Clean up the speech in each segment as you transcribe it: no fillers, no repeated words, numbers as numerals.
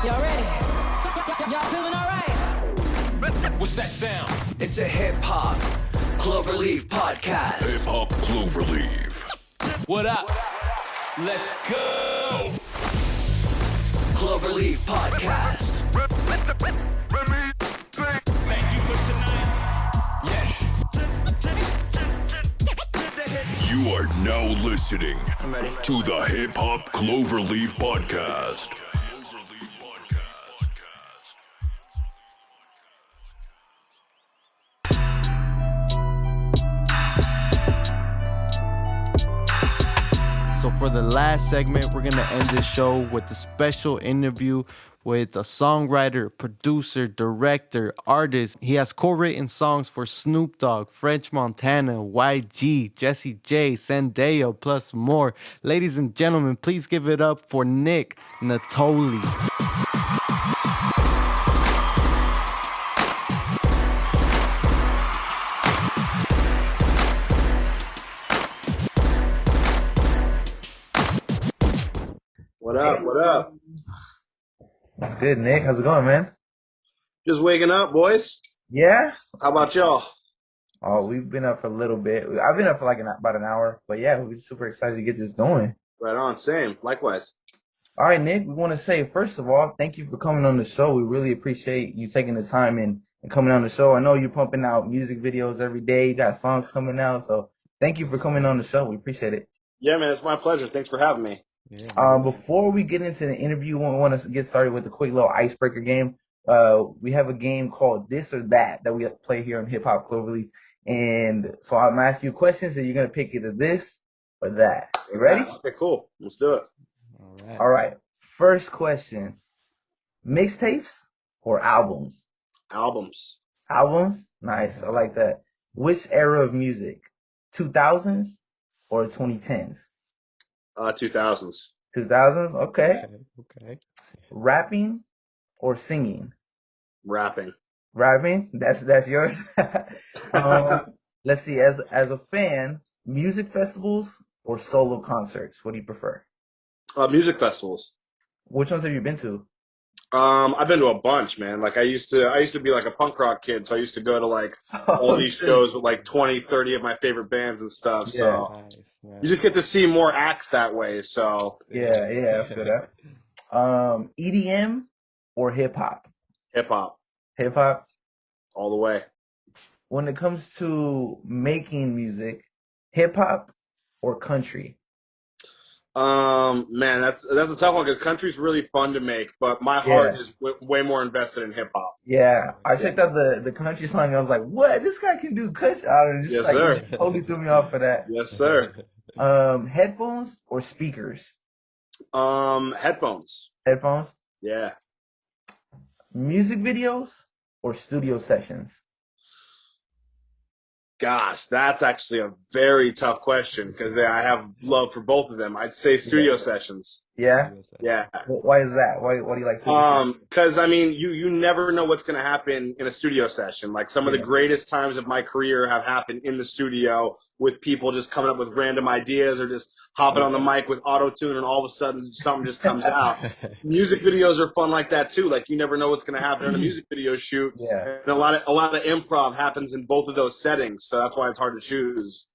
Y'all ready? Y'all feeling all right? What's that sound? It's a hip-hop Cloverleaf podcast. Hip-hop Cloverleaf. What up? Let's go! Cloverleaf podcast. Thank you for tonight. Yes. You are now listening to the Hip-hop Cloverleaf podcast. So for the last segment, we're going to end this show with a special interview with a songwriter, producer, director, artist. He has co-written songs for Snoop Dogg, French Montana, YG, Jessie J, Zendaya, plus more. Ladies and gentlemen, please give it up for Nittoli. What up? What up? That's good, Nick. How's it going, man? Just waking up, boys. Yeah? How about y'all? Oh, we've been up for a little bit. I've been up for like about an hour. But yeah, we're super excited to get this going. Right on. Same. Likewise. All right, Nick, we want to say, first of all, thank you for coming on the show. We really appreciate you taking the time and coming on the show. I know you're pumping out music videos every day. You got songs coming out. So thank you for coming on the show. We appreciate it. Yeah, man. It's my pleasure. Thanks for having me. Before we get into the interview, we want to get started with a quick little icebreaker game. We have a game called This or That we play here on Hip Hop Cloverleaf. And so I'm going to ask you questions and you're going to pick either this or that. You ready? Okay, cool. Let's do it. All right. First question. Mixtapes or albums? Albums. Albums? Nice. I like that. Which era of music? 2000s or 2010s? 2000s. 2000s? Okay. Okay. Rapping or singing? Rapping. Rapping? That's yours. Let's see. As a fan, music festivals or solo concerts? What do you prefer? Music festivals. Which ones have you been to? I've been to a bunch, man. Like I used to be like a punk rock kid, so I used to go to like all these shows with like 20, 30 of my favorite bands and stuff. Yeah. So you just get to see more acts that way. So Yeah, I feel that. EDM or hip hop? hip hop Hip hop. all the way. When it comes to making music, hip hop or country? Man, that's a tough one because country's really fun to make, but my heart is way more invested in hip hop. Yeah, I checked out the country song and I was like, "What? This guy can do country?" Yes, sir. It totally threw me off for that. Yes, sir. Headphones or speakers? Headphones. Headphones. Yeah. Music videos or studio sessions? Gosh, that's actually a very tough question because I have love for both of them. I'd say studio sessions. Yeah. Yeah. Why is that? Why do you like studio? Because I mean, you never know what's going to happen in a studio session. Like some of the greatest times of my career have happened in the studio with people just coming up with random ideas or just hopping on the mic with auto tune, and all of a sudden something just comes out. Music videos are fun like that too. Like you never know what's going to happen in a music video shoot. Yeah. And a lot of improv happens in both of those settings, so that's why it's hard to choose.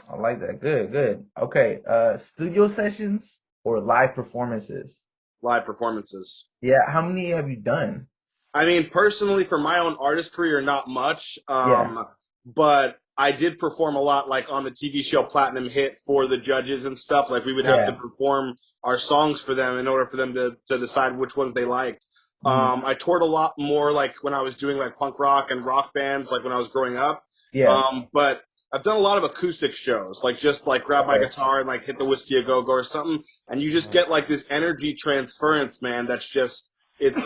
I like that. Good. Okay. Studio sessions or live performances? Live performances. Yeah. How many have you done? I mean, personally, for my own artist career, not much. But I did perform a lot, like on the TV show Platinum Hit for the judges and stuff. Like we would have to perform our songs for them in order for them to decide which ones they liked. I toured a lot more, like when I was doing like punk rock and rock bands, like when I was growing up. Yeah. But I've done a lot of acoustic shows, like just like grab my guitar and like hit the Whiskey a Go Go or something, and you just get like this energy transference, man. That's just it's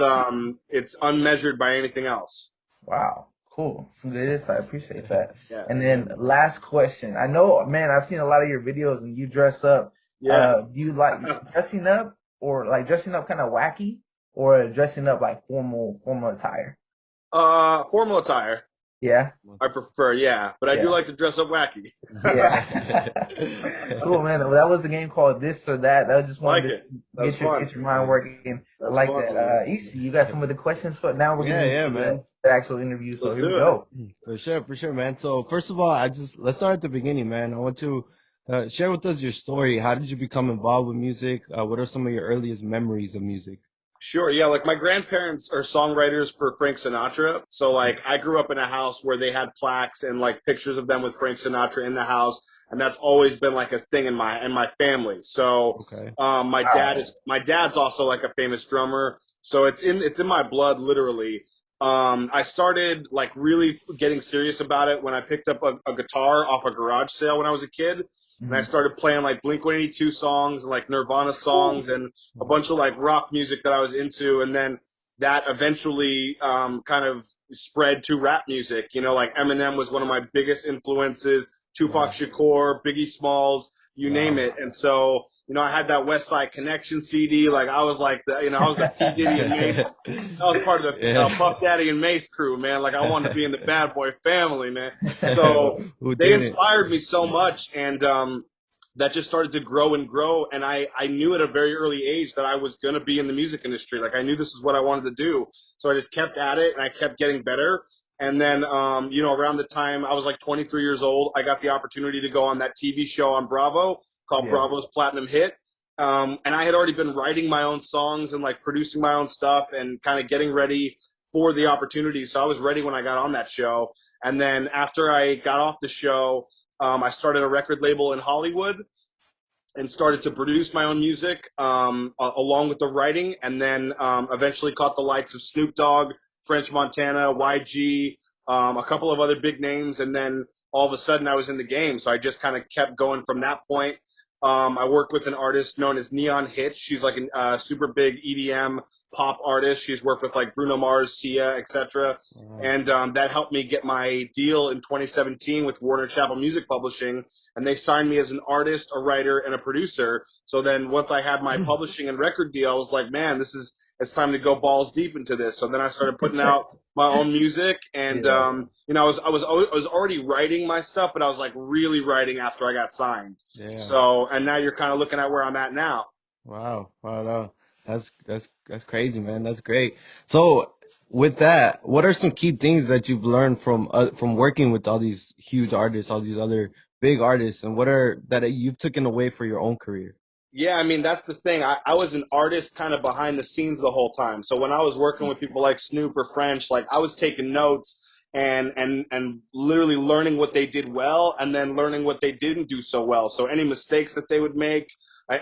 unmeasured by anything else. Wow. Cool. So it is. I appreciate that. Yeah. And then last question. I know, man, I've seen a lot of your videos and you dress up. Yeah. Do you like dressing up or like dressing up kind of wacky or dressing up like formal attire? Formal attire. Yeah. I prefer, yeah. But I do Yeah. like to dress up wacky. Yeah. Cool, man. Well, that was the game called This or That. I just Like wanted to it. That's fun. get your mind working. I That's like fun, that. man. Easy, you got some of the questions. So now we're getting Yeah, into man. the actual interview. So Let's here we do it. go. For sure, man. So first of all, let's start at the beginning, man. I want to share with us your story. How did you become involved with music? What are some of your earliest memories of music? Sure, yeah. Like my grandparents are songwriters for Frank Sinatra. So like I grew up in a house where they had plaques and like pictures of them with Frank Sinatra in the house, and that's always been like a thing in my family. So Okay. my dad's also like a famous drummer. So it's in my blood literally. I started like really getting serious about it when I picked up a guitar off a garage sale when I was a kid. And I Mhm. started playing like Blink-182 songs and like Nirvana songs and a bunch of like rock music that I was into, and then that eventually kind of spread to rap music. You know, like Eminem was one of my biggest influences, Tupac Shakur, Biggie Smalls, you name Wow. it. And so, you know, I had that West Side Connection CD. Like I was like I was the P Diddy and Mace. I was part of the Yeah. Puff Daddy and Mace crew, man. Like I wanted to be in the Bad Boy family, man. So Who they didn't? inspired me so much, and that just started to grow and grow. And I knew at a very early age that I was going to be in the music industry. Like I knew this is what I wanted to do. So I just kept at it and I kept getting better. And then, you know, around the time I was like 23 years old, I got the opportunity to go on that TV show on Bravo called Yeah. Bravo's Platinum Hit. And I had already been writing my own songs and like producing my own stuff and kind of getting ready for the opportunity. So I was ready when I got on that show. And then after I got off the show, I started a record label in Hollywood and started to produce my own music along with the writing, and then eventually caught the likes of Snoop Dogg, French Montana, YG, a couple of other big names, and then all of a sudden I was in the game. So I just kind of kept going from that point. I worked with an artist known as Neon Hitch. She's like a super big EDM pop artist. She's worked with like Bruno Mars, Sia, etc. And that helped me get my deal in 2017 with Warner Chappell Music Publishing, and they signed me as an artist, a writer, and a producer. So then once I had my publishing and record deal, I was like, man, it's time to go balls deep into this. So then I started putting out my own music, and Yeah. you know, I was already writing my stuff, but I was like really writing after I got signed. Yeah. So, and now you're kind of looking at where I'm at now. Wow. Wow. No. That's crazy, man. That's great. So with that, what are some key things that you've learned from working with all these huge artists, all these other big artists, and what are that you've taken away for your own career? Yeah, I mean, that's the thing. I was an artist kind of behind the scenes the whole time. So when I was working with people like Snoop or French, like I was taking notes and literally learning what they did well and then learning what they didn't do so well. So any mistakes that they would make,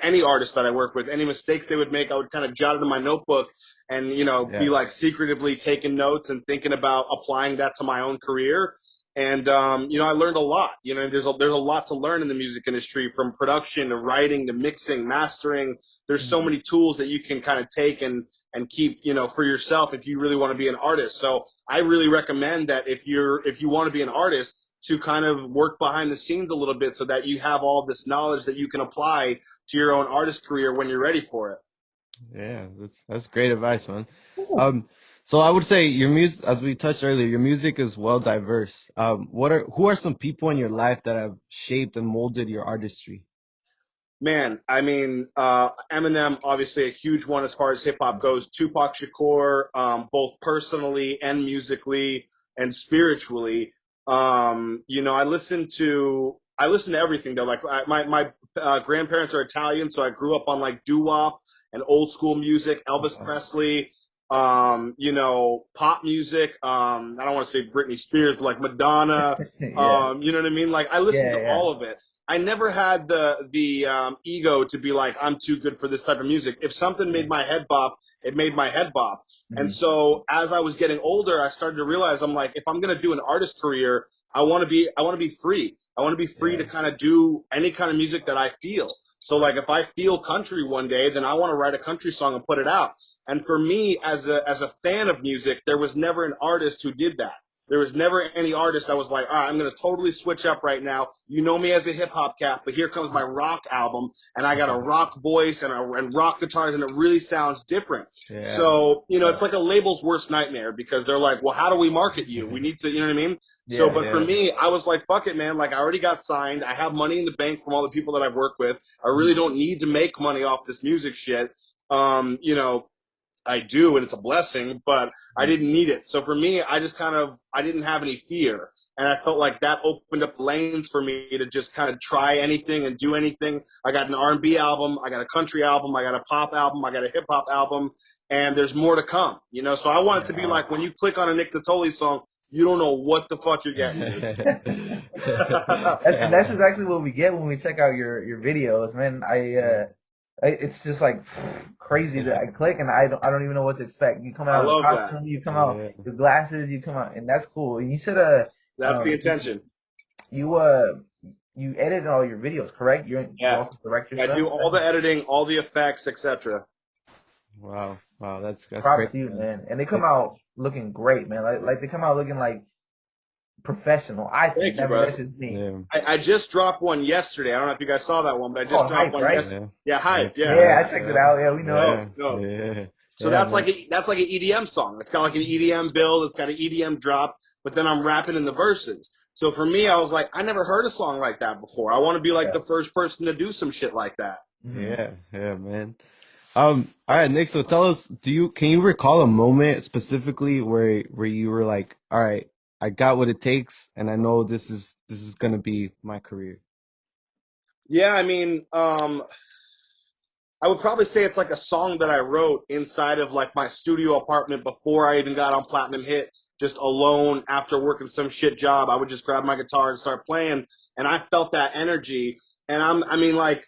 any artist that I work with, any mistakes they would make, I would kind of jot it in my notebook and, you know, be Yeah. like secretively taking notes and thinking about applying that to my own career. And you know, I learned a lot. You know, there's a lot to learn in the music industry, from production to writing to mixing, mastering. There's so many tools that you can kind of take and keep, you know, for yourself if you really want to be an artist. So I really recommend that if you want to be an artist, to kind of work behind the scenes a little bit so that you have all this knowledge that you can apply to your own artist career when you're ready for it. Yeah, that's great advice, man. Um, so I would say your music, as we touched earlier, your music is well diverse. Who are some people in your life that have shaped and molded your artistry? Man, I mean, Eminem, obviously a huge one as far as hip hop goes. Tupac Shakur, both personally and musically and spiritually. You know, I listen to everything though. Like my grandparents are Italian, so I grew up on like doo wop and old school music, Elvis Presley. You know, pop music. I don't want to say Britney Spears, but like Madonna. Yeah. You know what I mean? Like I listen Yeah. to Yeah. all of it. I never had the ego to be like, I'm too good for this type of music. If something made my head bop, it made my head bop. And Mhm. so as I was getting older, I started to realize I'm like, if I'm gonna do an artist career, I want to be free. I want to be free to Yeah. kind of do any kind of music that I feel. So like if I feel country one day, then I want to write a country song and put it out. And for me, as a fan of music, there was never an artist who did that. There was never any artist that was like, all right, I'm going to totally switch up right now. You know me as a hip hop cat, but here comes my rock album, and I got a rock voice and rock guitars, and it really sounds different. Yeah. So, you know, it's like a label's worst nightmare because they're like, well, how do we market you? We need to, you know what I mean? So, but for me, I was like, fuck it, man. Like, I already got signed. I have money in the bank from all the people that I've worked with. I really don't need to make money off this music shit. You know, I do, and it's a blessing, but I didn't need it. So for me, I just I didn't have any fear. And I felt like that opened up lanes for me to just kind of try anything and do anything. I got an R&B album, I got a country album, I got a pop album, I got a hip hop album, and there's more to come, you know? So I want it to be like when you click on a Nittoli song, you don't know what the fuck you're getting. That's exactly what we get when we check out your videos, man. It's just like crazy that I click and I don't even know what to expect. You come out in costume, you come out with glasses, you come out, and that's cool. And you should that's the intention. You edit all your videos, correct? You also direct your stuff? I do all the editing, all the effects, etc. Wow, that's props great, to you, man. And they come out looking great, man. Like they come out looking like professional. I think that's just me. Yeah. I just dropped one yesterday. I don't know if you guys saw that one, but I just dropped one yesterday. Yeah, Hype. Yeah, I checked it out. Yeah, we know. Yeah. So that's like an EDM song. It's got like an EDM build. It's got an EDM drop, but then I'm rapping in the verses. So for me, I was like, I never heard a song like that before. I want to be like the first person to do some shit like that. Yeah, man. All right, Nick. So tell us, can you recall a moment specifically where you were like, all right, I got what it takes, and I know this is gonna be my career? Yeah, I mean, I would probably say it's like a song that I wrote inside of like my studio apartment before I even got on Platinum Hit, just alone after working some shit job. I would just grab my guitar and start playing, and I felt that energy. And I mean, like,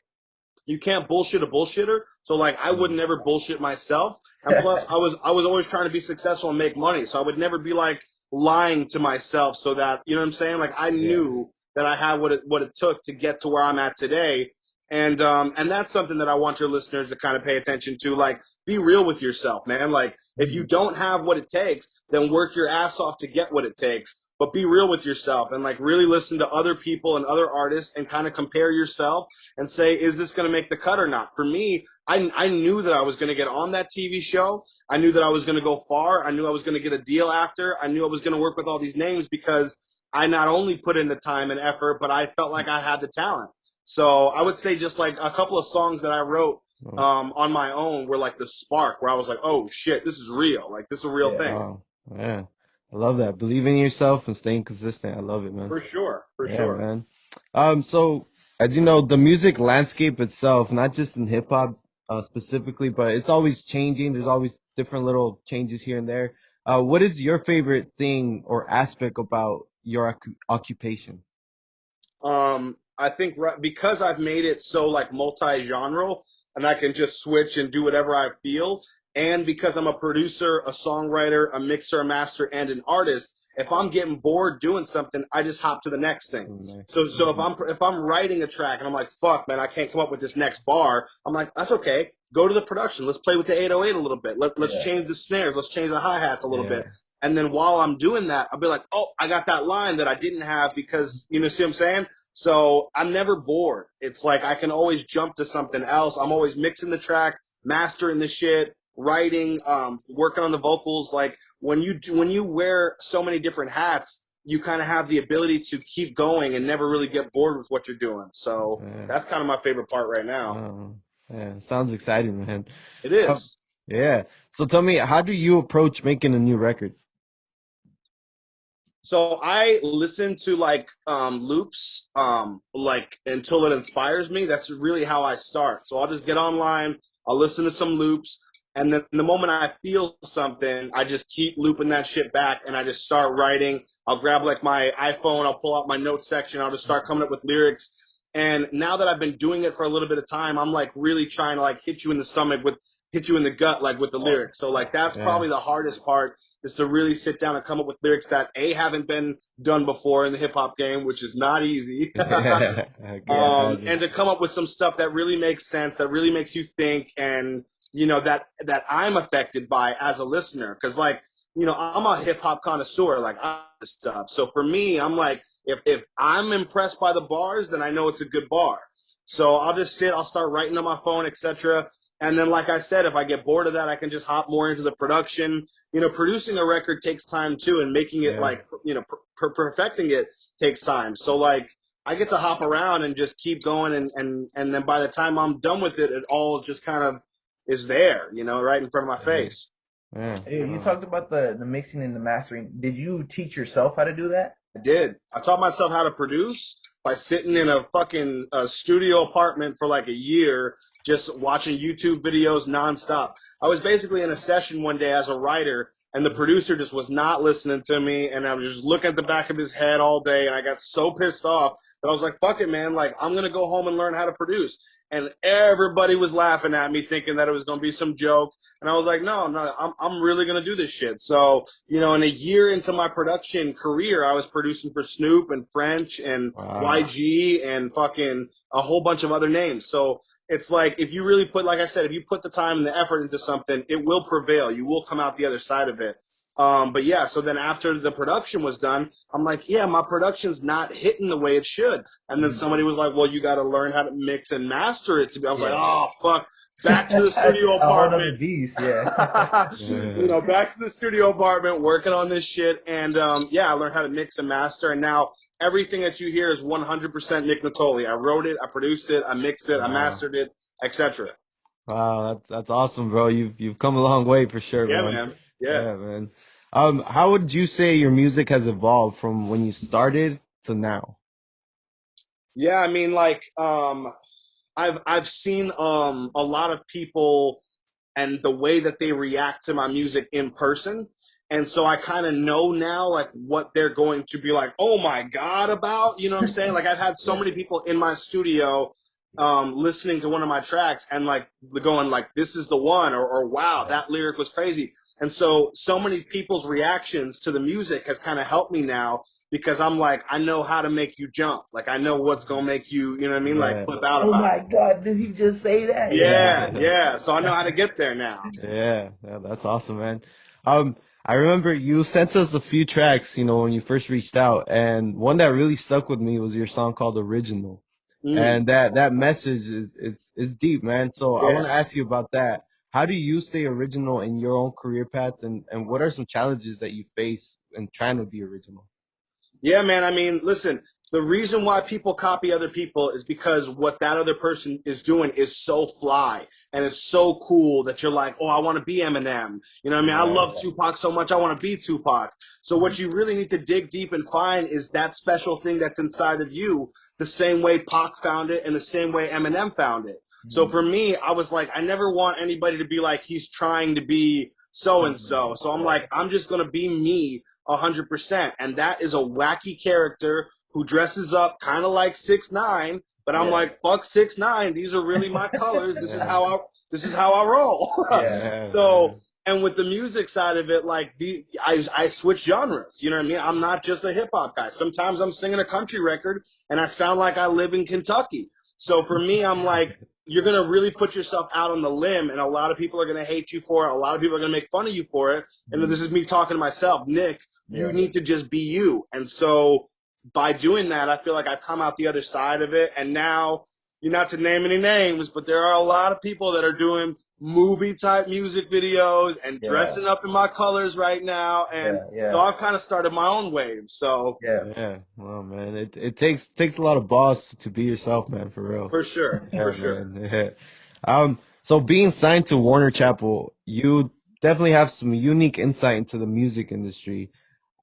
you can't bullshit a bullshitter. So like, I would never bullshit myself. And plus, I was always trying to be successful and make money. So I would never be like lying to myself so that, you know what I'm saying? Like, I knew that I had what it took to get to where I'm at today. And that's something that I want your listeners to kind of pay attention to. Like, be real with yourself, man. Like, if you don't have what it takes, then work your ass off to get what it takes. But be real with yourself and like really listen to other people and other artists and kind of compare yourself and say, is this going to make the cut or not? For me, I knew that I was going to get on that TV show. I knew that I was going to go far. I knew I was going to get a deal after. I knew I was going to work with all these names because I not only put in the time and effort, but I felt like I had the talent. So I would say just like a couple of songs that I wrote on my own were like the spark where I was like, oh shit, this is real. Like, this is a real thing. Wow. Yeah. I love that. Believing in yourself and staying consistent. I love it, man. For sure. For sure, man. So as you know, the music landscape itself, not just in hip hop specifically, but it's always changing. There's always different little changes here and there. What is your favorite thing or aspect about your occupation? I think because I've made it so like multi-genre and I can just switch and do whatever I feel. And because I'm a producer, a songwriter, a mixer, a master, and an artist, if I'm getting bored doing something, I just hop to the next thing. So if I'm writing a track and I'm like, fuck, man, I can't come up with this next bar, I'm like, that's okay. Go to the production. Let's play with the 808 a little bit. Let's change the snares. Let's change the hi-hats a little bit. And then while I'm doing that, I'll be like, oh, I got that line that I didn't have because, you know, see what I'm saying? So I'm never bored. It's like I can always jump to something else. I'm always mixing the track, mastering the shit, writing, working on the vocals. Like when you wear so many different hats, you kind of have the ability to keep going and never really get bored with what you're doing. So that's kind of my favorite part right now. Yeah, sounds exciting, man. It is. Yeah. So tell me, how do you approach making a new record? So I listen to like loops like until it inspires me. That's really how I start. So I'll just get online, I'll listen to some loops, and then the moment I feel something, I just keep looping that shit back and I just start writing. I'll grab like my iPhone, I'll pull out my notes section, I'll just start coming up with lyrics. And now that I've been doing it for a little bit of time, I'm like really trying to like hit you in the stomach hit you in the gut, like with the lyrics. So like that's probably the hardest part, is to really sit down and come up with lyrics that haven't been done before in the hip hop game, which is not easy. And to come up with some stuff that really makes sense, that really makes you think, and you know that I'm affected by as a listener. Because like I'm a hip hop connoisseur, like I this stuff. So for me, I'm like, if I'm impressed by the bars, then I know it's a good bar. So I'll just sit, I'll start writing on my phone, etc. And then, like I said, if I get bored of that, I can just hop more into the production. Producing a record takes time too, and making it perfecting it takes time. So like, I get to hop around and just keep going, and then by the time I'm done with it, it all just kind of is there, right in front of my face. Yeah. You talked about the mixing and the mastering. Did you teach yourself how to do that? I did. I taught myself how to produce by sitting in a fucking studio apartment for like a year, just watching YouTube videos nonstop. I was basically in a session one day as a writer, and the producer just was not listening to me, and I was just looking at the back of his head all day, and I got so pissed off that I was like, fuck it, man. Like, I'm going to go home and learn how to produce. And everybody was laughing at me, thinking that it was going to be some joke. And I was like, no, I'm really going to do this shit. So, in a year into my production career, I was producing for Snoop and French and YG and fucking a whole bunch of other names. So it's like, if you really put, like I said, if you put the time and the effort into something, it will prevail. You will come out the other side of it. But yeah, so then after the production was done, I'm like, yeah, my production's not hitting the way it should. And then somebody was like, well, you got to learn how to mix and master it. I was like, oh, fuck. Back to the studio apartment. Beast, back to the studio apartment, working on this shit. And I learned how to mix and master. And now everything that you hear is 100% Nick Nittoli. I wrote it, I produced it, I mixed it, I mastered it, etc. Wow, that's awesome, bro. You've come a long way for sure, man. Yeah, man. How would you say your music has evolved from when you started to now? Yeah, I mean, like, I've seen a lot of people and the way that they react to my music in person. And so I kind of know now, like, what they're going to be like, oh my God, about, you know what I'm saying? Like, I've had so many people in my studio listening to one of my tracks and like going like, this is the one, or wow, that lyric was crazy. And so many people's reactions to the music has kind of helped me now, because I'm like, I know how to make you jump. Like, I know what's going to make you, you know what I mean? Like, flip out about it. Oh my God, did he just say that? Yeah. So I know how to get there now. Yeah, that's awesome, man. I remember you sent us a few tracks, when you first reached out, and one that really stuck with me was your song called Original. And that message is deep, man. So I want to ask you about that. How do you stay original in your own career path, and what are some challenges that you face in trying to be original? Yeah, man. I mean, listen, the reason why people copy other people is because what that other person is doing is so fly and it's so cool that you're like, oh, I want to be Eminem. You know what I mean? I love Tupac so much, I want to be Tupac. So what you really need to dig deep and find is that special thing that's inside of you, the same way Pac found it and the same way Eminem found it. So for me, I was like, I never want anybody to be like, he's trying to be so-and-so. So I'm like, I'm just going to be me 100%. And that is a wacky character who dresses up kind of like 6ix9ine, but I'm like, fuck 6ix9ine. These are really my colors. This is how I roll. So, and with the music side of it, like I switch genres. You know what I mean? I'm not just a hip hop guy. Sometimes I'm singing a country record and I sound like I live in Kentucky. So for me, I'm like, you're going to really put yourself out on the limb, and a lot of people are going to hate you for it. A lot of people are going to make fun of you for it. And this is me talking to myself. Nick, you need to just be you. And so by doing that, I feel like I've come out the other side of it. And now, you're not to name any names, but there are a lot of people that are doing movie-type music videos and dressing up in my colors right now. And so I've kind of started my own wave. So Well, man, it takes a lot of balls to be yourself, man, for real. For sure. For sure. Man. So being signed to Warner Chappell, you definitely have some unique insight into the music industry.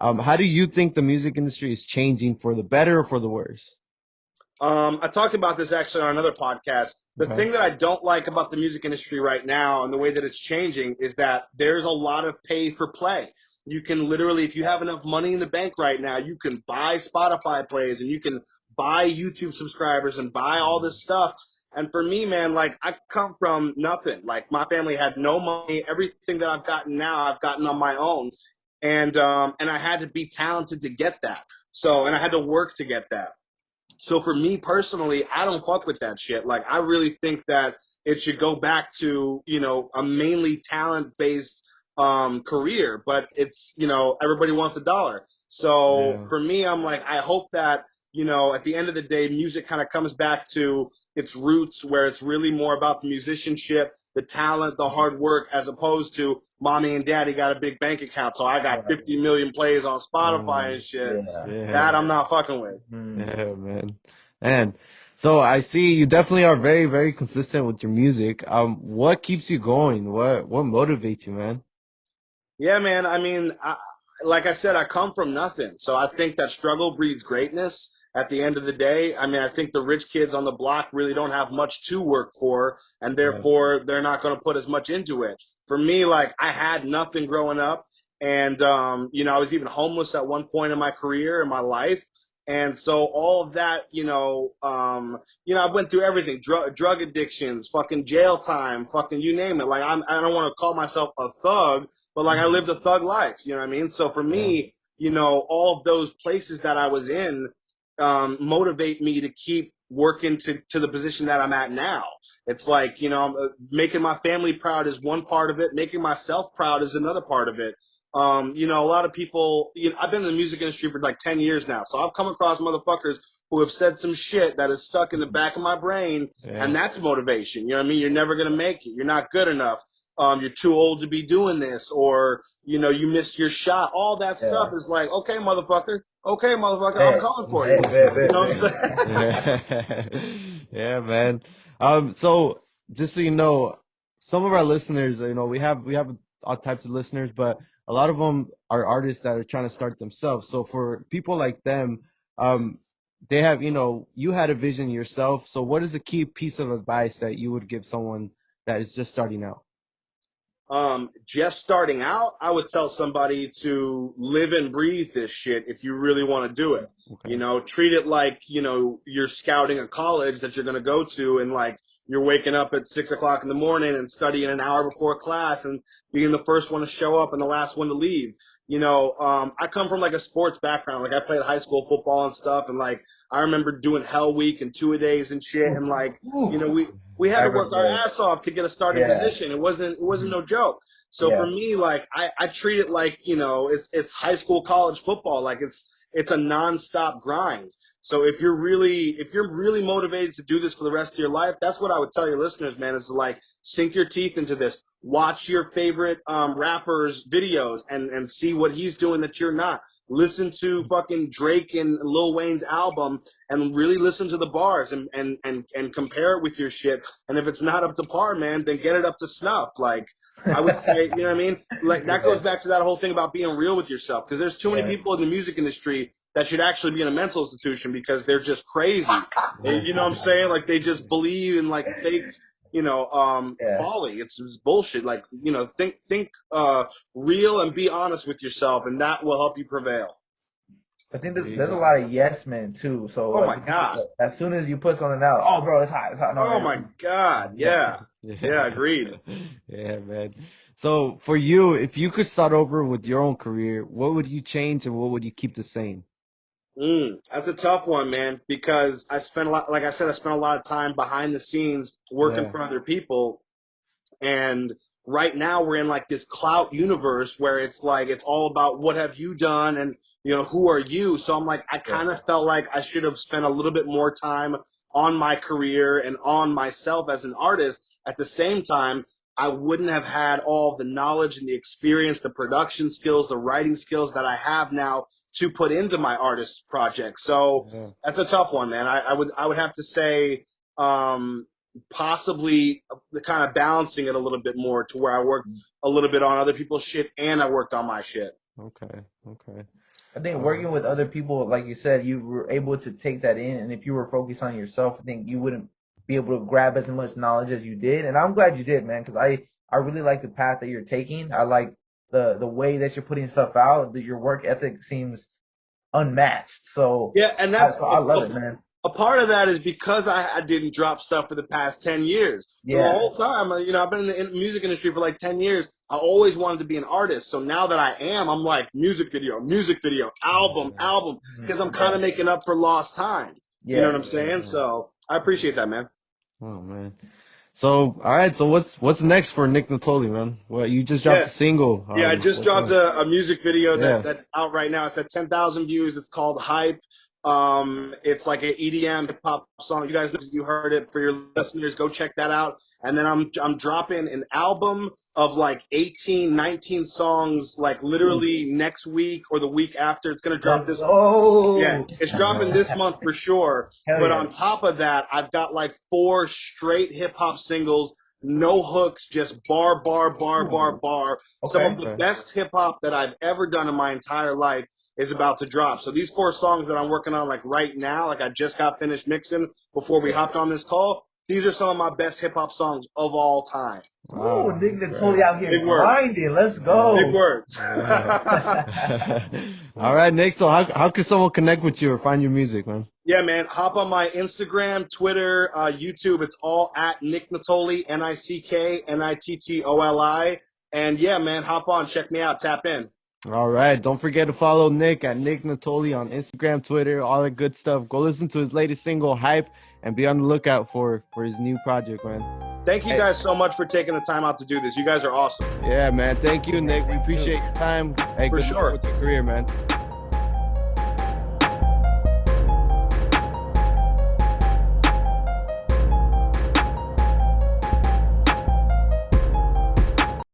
How do you think the music industry is changing, for the better or for the worse? I talked about this actually on another podcast. The thing that I don't like about the music industry right now and the way that it's changing is that there's a lot of pay for play. You can literally, if you have enough money in the bank right now, you can buy Spotify plays and you can buy YouTube subscribers and buy all this stuff. And for me, man, like, I come from nothing. Like, my family had no money. Everything that I've gotten now, I've gotten on my own. And I had to be talented to get that. So, and I had to work to get that. So for me personally, I don't fuck with that shit. Like, I really think that it should go back to, a mainly talent-based career, but it's, everybody wants a dollar. So for me, I'm like, I hope that, at the end of the day, music kind of comes back to its roots, where it's really more about the musicianship, the talent, the hard work, as opposed to mommy and daddy got a big bank account, so I got 50 million plays on Spotify and shit. That I'm not fucking with. Yeah, man. And so I see you definitely are very, very consistent with your music. What keeps you going? What motivates you, man? Yeah, man. I mean, like I said, I come from nothing. So I think that struggle breeds greatness at the end of the day. I mean, I think the rich kids on the block really don't have much to work for, and therefore they're not going to put as much into it. For me, like, I had nothing growing up. And, I was even homeless at one point in my career, in my life. And so all of that, I went through everything, drug addictions, fucking jail time, fucking you name it. Like, I don't want to call myself a thug, but like I lived a thug life, you know what I mean? So for me, all of those places that I was in, motivate me to keep working to the position that I'm at now. It's like, making my family proud is one part of it. Making myself proud is another part of it. A lot of people, I've been in the music industry for like 10 years now. So I've come across motherfuckers who have said some shit that is stuck in the back of my brain. And that's motivation. You know what I mean? You're never going to make it. You're not good enough. You're too old to be doing this, or, you missed your shot. All that stuff is like, okay, motherfucker, I'm coming for you. You know what I'm saying? Yeah, man. So just so you know, some of our listeners, we have all types of listeners, but a lot of them are artists that are trying to start themselves. So for people like them, they have, you had a vision yourself. So what is a key piece of advice that you would give someone that is just starting out? Just starting out, I would tell somebody to live and breathe this shit if you really want to do it. Okay. Treat it like, you're scouting a college that you're going to go to, and like you're waking up at 6 o'clock in the morning and studying an hour before class and being the first one to show up and the last one to leave. I come from like a sports background. Like I played high school football and stuff. And like, I remember doing Hell Week and 2-a-days and shit. And like, we had to work our ass off to get a starting position. It wasn't no joke. So for me, like I treat it like, it's high school, college football. Like it's a nonstop grind. So if you're really motivated to do this for the rest of your life, that's what I would tell your listeners, man, is to like sink your teeth into this. Watch your favorite rappers' videos and see what he's doing that you're not. Listen to fucking Drake and Lil Wayne's album and really listen to the bars and compare it with your shit. And if it's not up to par, man, then get it up to snuff. Like, I would say, you know what I mean? Like, that goes back to that whole thing about being real with yourself. Because there's too many people in the music industry that should actually be in a mental institution because they're just crazy. You know what I'm saying? Like, they just believe in, like, fake, folly. It's bullshit. Like, think real and be honest with yourself, and that will help you prevail. I think there's a lot of yes men too. So my God, as soon as you put something out, oh bro, it's hot. No, oh my God, yeah, agreed. Yeah, man. So for you, if you could start over with your own career, what would you change and what would you keep the same? That's a tough one, man, because I spent a lot, like I said, I spent a lot of time behind the scenes working for other people. And right now we're in like this clout universe where it's like, it's all about what have you done and, who are you? So I'm like, I kind of felt like I should have spent a little bit more time on my career and on myself as an artist. At the same time, I wouldn't have had all the knowledge and the experience, the production skills, the writing skills that I have now to put into my artist project. So that's a tough one, man. I would have to say, possibly the kind of balancing it a little bit more to where I worked a little bit on other people's shit and I worked on my shit. Okay. I think working with other people, like you said, you were able to take that in, and if you were focused on yourself, I think you wouldn't be able to grab as much knowledge as you did. And I'm glad you did, man, because I really like the path that you're taking. I like the way that you're putting stuff out. That your work ethic seems unmatched. So yeah, and I love it, man. A part of that is because I didn't drop stuff for the past 10 years. So the whole time, I've been in the music industry for like 10 years. I always wanted to be an artist. So now that I am, I'm like music video, album, because I'm kind of making up for lost time. You know what I'm saying? So I appreciate that, man. Oh, man. So, all right. So what's next for Nick Nittoli, man? Well, you just dropped a single. Yeah, I just dropped a music video that's out right now. It's at 10,000 views. It's called Hype. It's like an EDM hip hop song. You guys know, you heard it. For your listeners, go check that out. And then I'm dropping an album of like 18, 19 songs, like literally next week or the week after. It's gonna drop this. Yeah, it's dropping this month for sure. But on top of that, I've got like 4 straight hip hop singles. No hooks, just bar. Some of the best hip hop that I've ever done in my entire life is about to drop. So these 4 songs that I'm working on like right now, like I just got finished mixing before we hopped on this call. These are some of my best hip hop songs of all time. Wow, Nick Nittoli out here grinding. Let's go. Big words. All right, Nick. So how can someone connect with you or find your music, man? Yeah, man. Hop on my Instagram, Twitter, YouTube. It's all at Nick Nittoli, NickNittoli. And yeah, man, hop on, check me out, tap in. All right. Don't forget to follow Nick at Nick Nittoli on Instagram, Twitter, all that good stuff. Go listen to his latest single, Hype, and be on the lookout for his new project, man. Thank you guys so much for taking the time out to do this. You guys are awesome. Yeah, man. Thank you, Nick. We appreciate your time. Hey, For good sure. luck with your career, man.